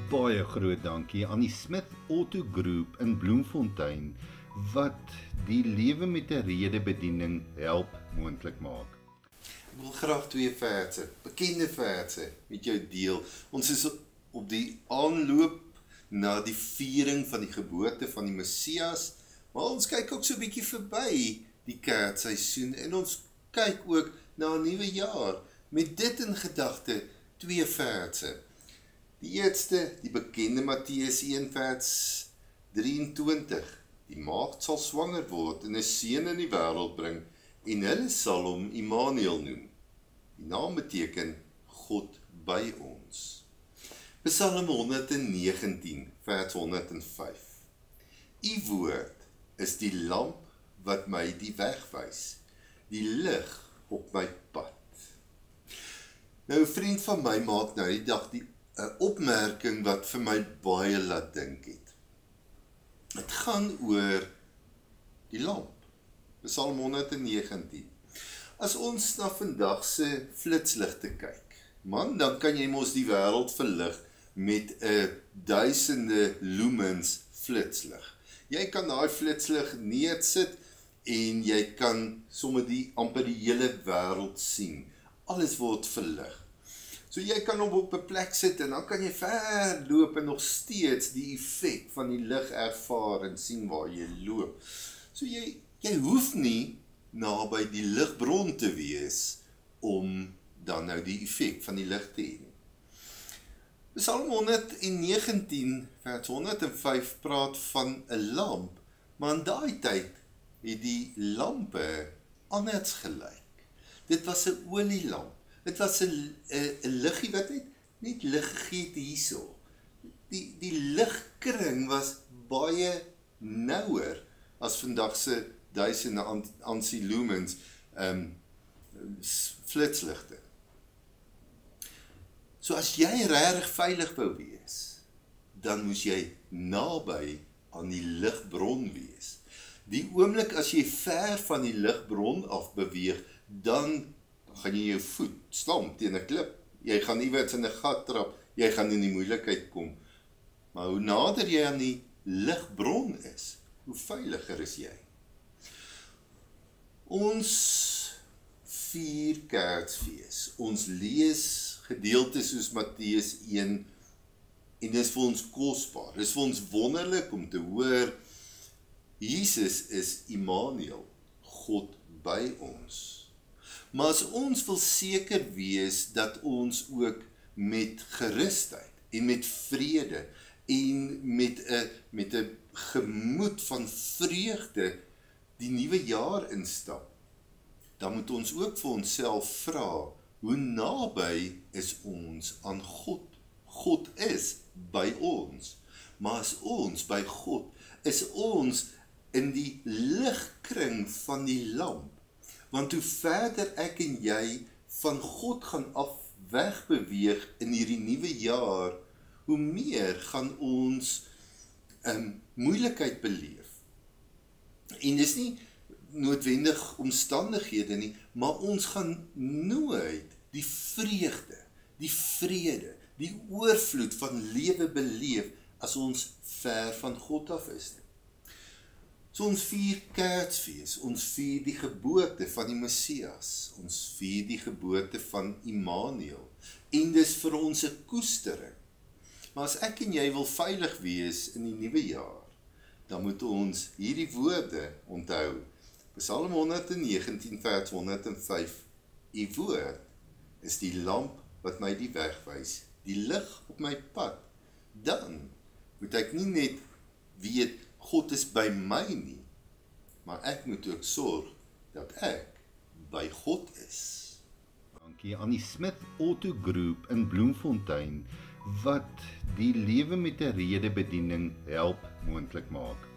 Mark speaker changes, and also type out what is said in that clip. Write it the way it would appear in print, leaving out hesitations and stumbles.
Speaker 1: baie groot dankie aan die Smith Auto Group in Bloemfontein wat die lewe met 'n rede bediening help moontlik maak.
Speaker 2: Ek wil graag twee verse, bekende verse met jou deel. Ons is op die aanloop na die viering van die geboorte van die Messias, maar ons kyk ook so 'n bietjie verby die Kerkseisoen en ons kyk ook na 'n nuwe jaar met dit in gedagte, twee verse. Die eerste, die bekende Matteus 1 vers 23. Die maagd sal swanger word en 'n seun in die wêreld bring en hulle sal hom Immanuel noem. Die naam beteken God by ons. Psalm 119 vers 105. U woord is die lamp wat my die weg wys, die lig op my pad. Nou 'n vriend van my maak nou die dag 'n opmerking wat vir my baie laat dink het. Het gaan oor die lamp. Psalm 119. As ons na vandag se flitsligte kyk, man, dan kan jy mos die wêreld verlig met 'n duisende lumens flitslig. Jy kan daai flitslig neersit en jy kan sommer amper die hele wêreld sien. Alles word verlig. So jy kan hom op 'n plek sit en dan kan jy ver loop en nog steeds die effek van die lig ervaar en sien waar jy loop. So jy hoef nie naby die ligbron te wees om dan nou die effek van die lig te hê. Psalm 119 vers 105 praat van 'n lamp, maar in daai tyd het die lampe anders gelyk. Dit was 'n olielamp. Dit was 'n liggie wat net lig gegee het hierso. Die ligkring was baie nouer as vandag se duisende anti-lumens flitsligte. So as jy regtig veilig wou wees, dan moes jy naby aan die ligbron wees. Die oomblik as jy ver van die ligbron af beweeg, dan gaan jy jou voet stamp teen 'n klip. Jy gaan iewers in 'n gat trap, jy gaan in die moeilikheid kom. Maar hoe nader jy aan die ligbron is, hoe veiliger is jy. Ons vier Kersfees. Ons lees gedeeltes soos Matteus 1 en dit is vir ons kosbaar. Dit is vir ons wonderlik om te hoor Jesus is Immanuel, God by ons. Maar as ons wil seker wees dat ons ook met gerusheid en met vrede en met 'n gemoed van vreugde die nuwe jaar instap, dan moet ons ook vir onsself vra, hoe naby is ons aan God? God is by ons, maar as ons by God, is ons in die ligkring van die lamp. Want hoe verder ek en jy van God gaan wegbeweeg in hierdie nuwe jaar, hoe meer gaan ons moeilikheid beleef. En dis nie noodwendig omstandighede nie, maar ons gaan nooit die vreugde, die vrede, die oorvloed van lewe beleef as ons ver van God af is. So ons vier Kersfees, ons vier die geboorte van die Messias, ons vier die geboorte van Immanuel, en dis vir ons 'n koestering. Maar as ek en jy wil veilig wees in die nuwe jaar, dan moet ons hierdie woorde onthou. Psalm 119 vers 105, U woord is die lamp wat my die weg wys, die lig op my pad. Dan moet ek nie net weet God is by my nie, maar ek moet ook sorg dat ek by God is.
Speaker 1: Dankie aan die Smith Auto Group in Bloemfontein wat die lewe met 'n rede bediening help moontlik maak.